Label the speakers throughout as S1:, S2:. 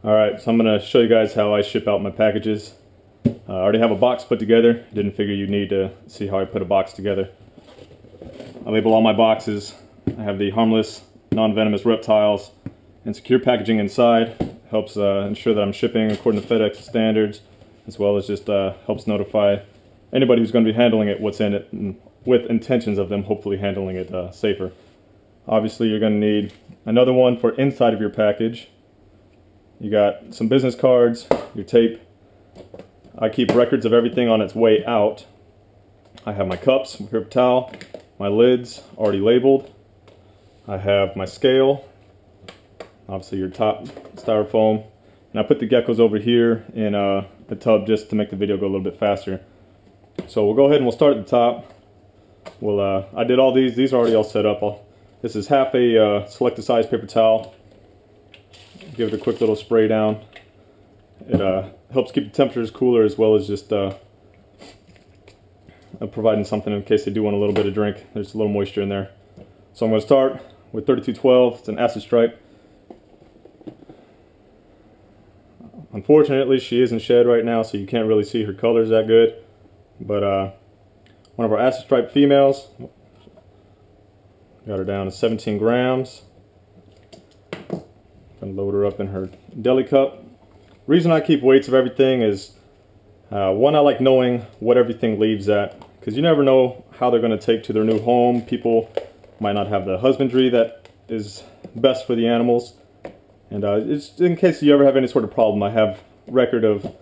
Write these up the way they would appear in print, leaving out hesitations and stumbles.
S1: Alright, so I'm going to show you guys how I ship out my packages. I already have a box put together. Didn't figure you'd need to see how I put a box together. I label all my boxes. I have the harmless, non-venomous reptiles and secure packaging inside. Helps ensure that I'm shipping according to FedEx standards, as well as just helps notify anybody who's going to be handling it what's in it, and with intentions of them hopefully handling it safer. Obviously you're going to need another one for inside of your package. You got some business cards, your tape. I keep records of everything on its way out. I have my cups, paper towel, my lids already labeled. I have my scale, obviously your top styrofoam, and I put the geckos over here in the tub just to make the video go a little bit faster. So we'll go ahead and we'll start at the top. I did all these are already all set up. This is half a selected size paper towel. Give it a quick little spray down. It helps keep the temperatures cooler, as well as just providing something in case they do want a little bit of drink. There's a little moisture in there. So I'm going to start with 3212. It's an acid stripe. Unfortunately, she is in shed right now, so you can't really see her colors that good. But one of our acid stripe females, got her down to 17 grams. Gonna load her up in her deli cup. Reason I keep weights of everything is one, I like knowing what everything leaves at, because you never know how they're going to take to their new home. People might not have the husbandry that is best for the animals, and it's in case you ever have any sort of problem, I have record of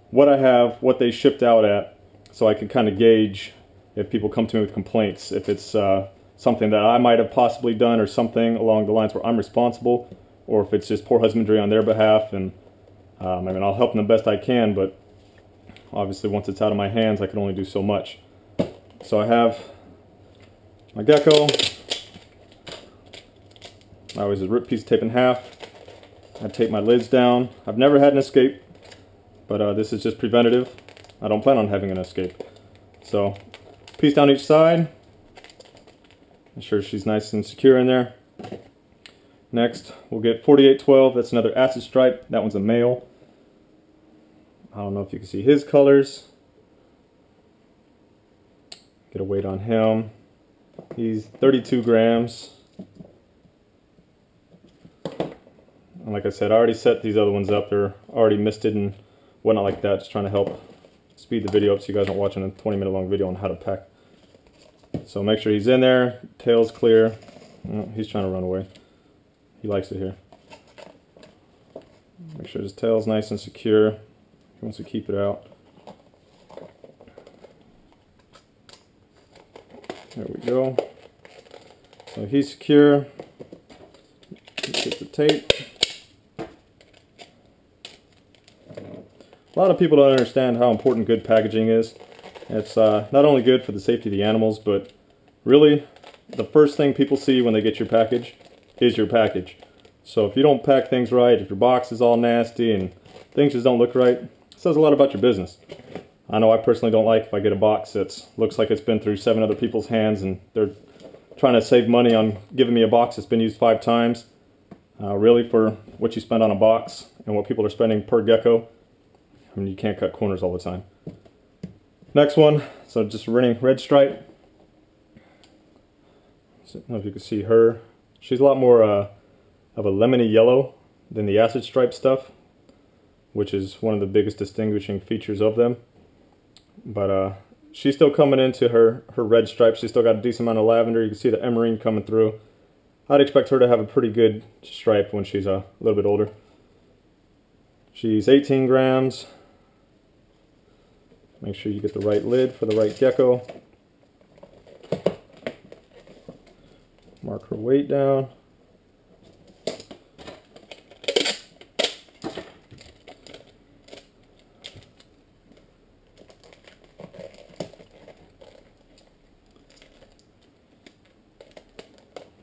S1: what I have, what they shipped out at, so I can kind of gauge if people come to me with complaints, if it's something that I might have possibly done or something along the lines where I'm responsible, or if it's just poor husbandry on their behalf. And I mean, I'll help them the best I can, but obviously once it's out of my hands, I can only do so much. So I have my gecko. I always just rip a piece of tape in half. I tape my lids down. I've never had an escape, but this is just preventative. I don't plan on having an escape. So, piece down each side. Make sure she's nice and secure in there. Next, we'll get 4812. That's another acid stripe. That one's a male. I don't know if you can see his colors. Get a weight on him. He's 32 grams. And like I said, I already set these other ones up. They're already misted and whatnot like that. Just trying to help speed the video up so you guys aren't watching a 20-minute long video on how to pack. So make sure he's in there. Tail's clear. Oh, he's trying to run away. He likes it here. Make sure his tail's nice and secure. He wants to keep it out. There we go. So he's secure. Get the tape. A lot of people don't understand how important good packaging is. It's not only good for the safety of the animals, but really the first thing people see when they get your package is your package. So if you don't pack things right, if your box is all nasty and things just don't look right, it says a lot about your business. I know I personally don't like if I get a box that looks like it's been through 7 other people's hands and they're trying to save money on giving me a box that's been used 5 times. Really, for what you spend on a box and what people are spending per gecko, I mean, you can't cut corners all the time. Next one, so just a red stripe. I don't know if you can see her. She's a lot more of a lemony yellow than the acid stripe stuff, which is one of the biggest distinguishing features of them. But she's still coming into her red stripe. She's still got a decent amount of lavender. You can see the emerine coming through. I'd expect her to have a pretty good stripe when she's a little bit older. She's 18 grams. Make sure you get the right lid for the right gecko. Mark her weight down.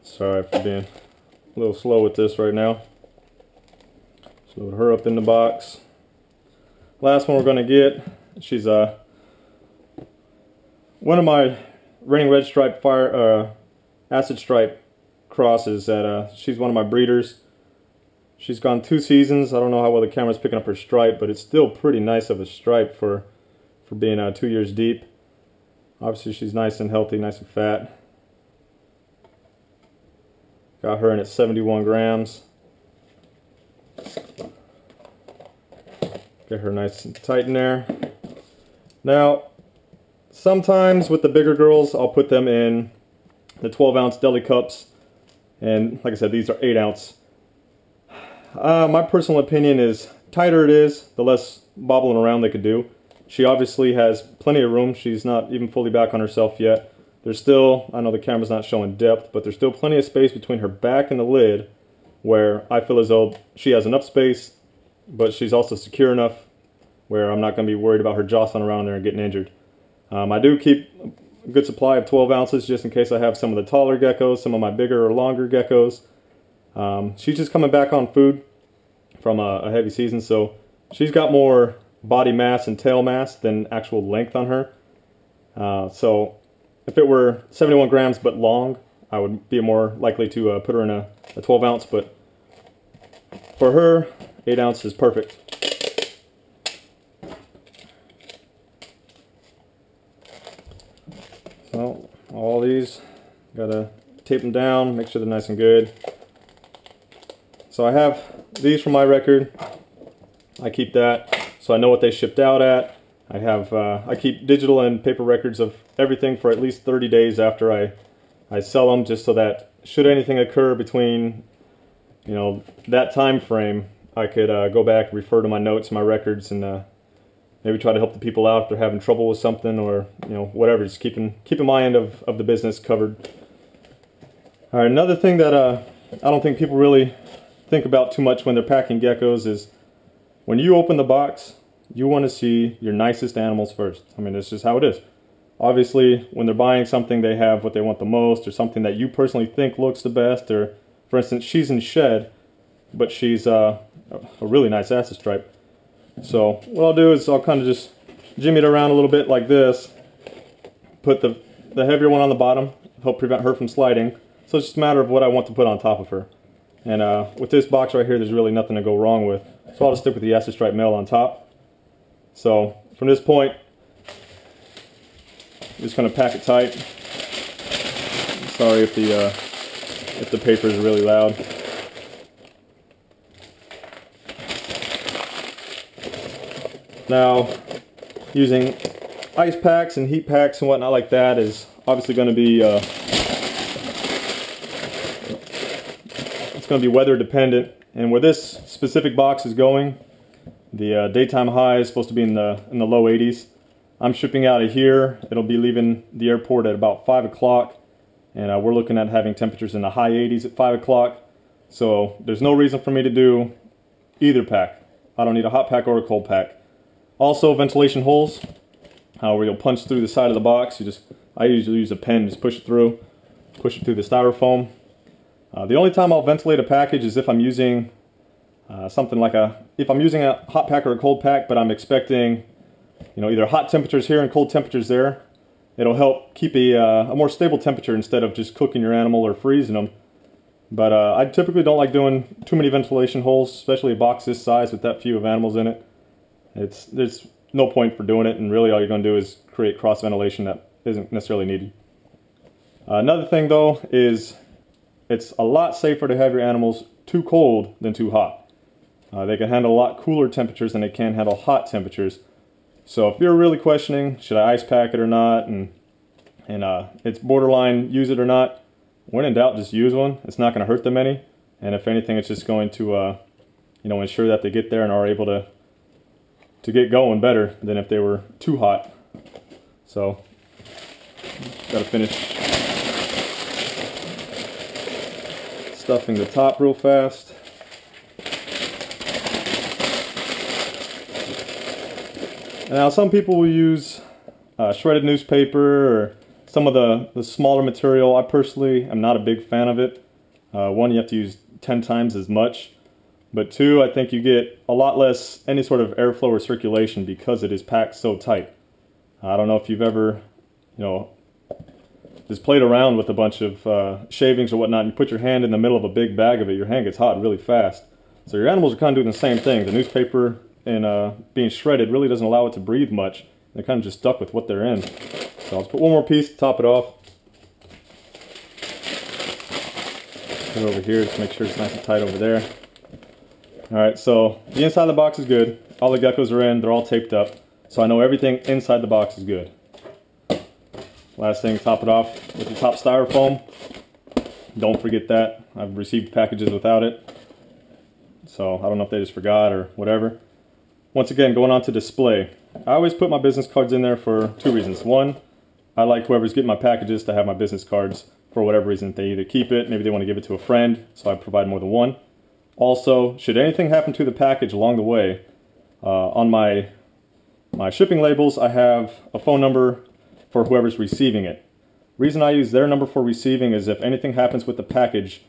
S1: Sorry for being a little slow with this right now. Just load her up in the box. Last one we're going to get, she's one of my raining red stripe acid stripe crosses that she's one of my breeders. She's gone 2 seasons. I don't know how well the camera's picking up her stripe, but it's still pretty nice of a stripe for being 2 years deep. Obviously she's nice and healthy, nice and fat. Got her in at 71 grams. Get her nice and tight in there. Now, sometimes with the bigger girls, I'll put them in the 12-ounce deli cups. And like I said, these are 8-ounce. My personal opinion is, tighter it is, the less bobbling around they could do. She obviously has plenty of room. She's not even fully back on herself yet. There's still, I know the camera's not showing depth, but there's still plenty of space between her back and the lid where I feel as though she has enough space, but she's also secure enough where I'm not going to be worried about her jostling around there and getting injured. I do keep a good supply of 12 ounces just in case I have some of the taller geckos, some of my bigger or longer geckos. She's just coming back on food from a heavy season, so she's got more body mass and tail mass than actual length on her. So if it were 71 grams but long, I would be more likely to put her in a 12 ounce, but for her, 8 ounce is perfect. So all these, gotta tape them down, make sure they're nice and good. So I have these from my record. I keep that so I know what they shipped out at. I keep digital and paper records of everything for at least 30 days after I sell them, just so that should anything occur between, you know, that time frame, I could go back, refer to my notes, my records, and maybe try to help the people out if they're having trouble with something, or whatever. Just keeping my end of the business covered. All right, another thing that I don't think people really think about too much when they're packing geckos is when you open the box, you want to see your nicest animals first. I mean, that's just how it is. Obviously, when they're buying something, they have what they want the most, or something that you personally think looks the best. Or, for instance, she's in shed, but she's a really nice acid stripe. So what I'll do is I'll kind of just jimmy it around a little bit like this, put the heavier one on the bottom, help prevent her from sliding. So it's just a matter of what I want to put on top of her. And with this box right here, there's really nothing to go wrong with. So I'll just stick with the acid stripe male on top. So from this point, I'm just going to pack it tight. Sorry if the paper is really loud. Now, using ice packs and heat packs and whatnot like that is obviously going to be it's going to be weather dependent. And where this specific box is going, the daytime high is supposed to be in the low 80s. I'm shipping out of here. It'll be leaving the airport at about 5 o'clock, and we're looking at having temperatures in the high 80s at 5 o'clock. So there's no reason for me to do either pack. I don't need a hot pack or a cold pack. Also, ventilation holes, where you'll punch through the side of the box. I usually use a pen, just push it through the styrofoam. The only time I'll ventilate a package is if I'm using if I'm using a hot pack or a cold pack, but I'm expecting, either hot temperatures here and cold temperatures there. It'll help keep a more stable temperature instead of just cooking your animal or freezing them. But I typically don't like doing too many ventilation holes, especially a box this size with that few of animals in it. There's no point for doing it, and really all you're going to do is create cross ventilation that isn't necessarily needed. Another thing though is it's a lot safer to have your animals too cold than too hot. They can handle a lot cooler temperatures than they can handle hot temperatures. So if you're really questioning, should I ice pack it or not, and it's borderline use it or not, when in doubt, just use one. It's not going to hurt them any, and if anything, it's just going to ensure that they get there and are able to get going better than if they were too hot. So got to finish stuffing the top real fast. Now some people will use shredded newspaper or some of the smaller material. I personally am not a big fan of it. One, you have to use 10 times as much. But two, I think you get a lot less any sort of airflow or circulation because it is packed so tight. I don't know if you've ever, just played around with a bunch of shavings or whatnot, and you put your hand in the middle of a big bag of it, your hand gets hot really fast. So your animals are kind of doing the same thing. The newspaper and being shredded really doesn't allow it to breathe much. They're kind of just stuck with what they're in. So I'll just put one more piece to top it off. Put it over here to make sure it's nice and tight over there. Alright, so the inside of the box is good. All the geckos are in, they're all taped up. So I know everything inside the box is good. Last thing, top it off with the top styrofoam. Don't forget that. I've received packages without it. So I don't know if they just forgot or whatever. Once again, going on to display. I always put my business cards in there for two reasons. One, I like whoever's getting my packages to have my business cards for whatever reason. They either keep it, maybe they want to give it to a friend, so I provide more than one. Also, should anything happen to the package along the way, on my shipping labels, I have a phone number for whoever's receiving it. Reason I use their number for receiving is if anything happens with the package,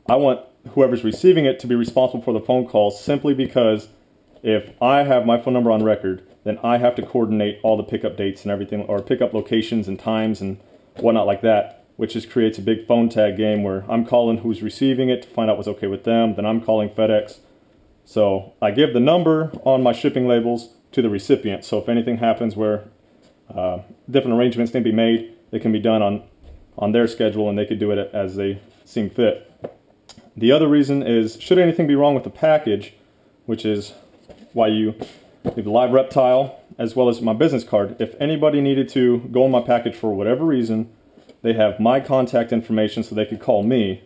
S1: I want whoever's receiving it to be responsible for the phone call, simply because if I have my phone number on record, then I have to coordinate all the pickup dates and everything, or pickup locations and times and whatnot like that, which just creates a big phone tag game where I'm calling who's receiving it to find out what's okay with them, then I'm calling FedEx. So I give the number on my shipping labels to the recipient, so if anything happens where different arrangements can be made, they can be done on their schedule and they could do it as they seem fit. The other reason is, should anything be wrong with the package, which is why you leave a live reptile, as well as my business card. If anybody needed to go on my package for whatever reason, they have my contact information, so they could call me,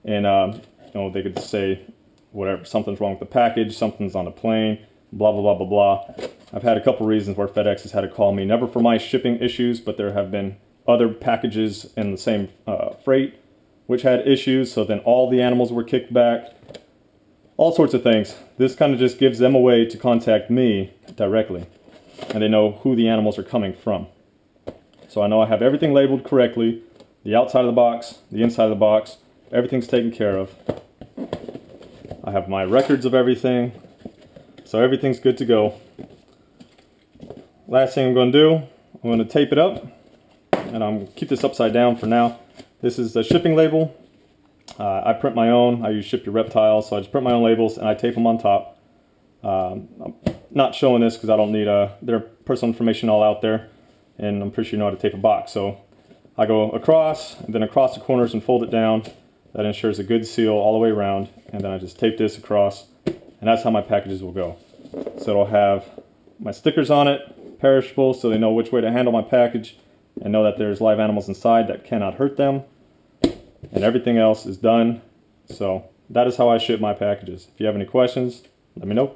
S1: and you know, they could say whatever, something's wrong with the package, something's on the plane, blah blah blah blah blah. I've had a couple reasons where FedEx has had to call me, never for my shipping issues, but there have been other packages in the same freight which had issues, so then all the animals were kicked back. All sorts of things. This kind of just gives them a way to contact me directly, and they know who the animals are coming from. So I know I have everything labeled correctly, the outside of the box, the inside of the box, everything's taken care of. I have my records of everything, so everything's good to go. Last thing I'm going to do, I'm going to tape it up, and I'm going to keep this upside down for now. This is the shipping label. I print my own. I use Ship Your Reptiles, so I just print my own labels and I tape them on top. I'm not showing this because I don't need their personal information all out there, and I'm pretty sure you know how to tape a box. So I go across, and then across the corners and fold it down. That ensures a good seal all the way around, and then I just tape this across, and that's how my packages will go. So it'll have my stickers on it, perishable, so they know which way to handle my package, and know that there's live animals inside that cannot hurt them. And everything else is done. So that is how I ship my packages. If you have any questions, let me know.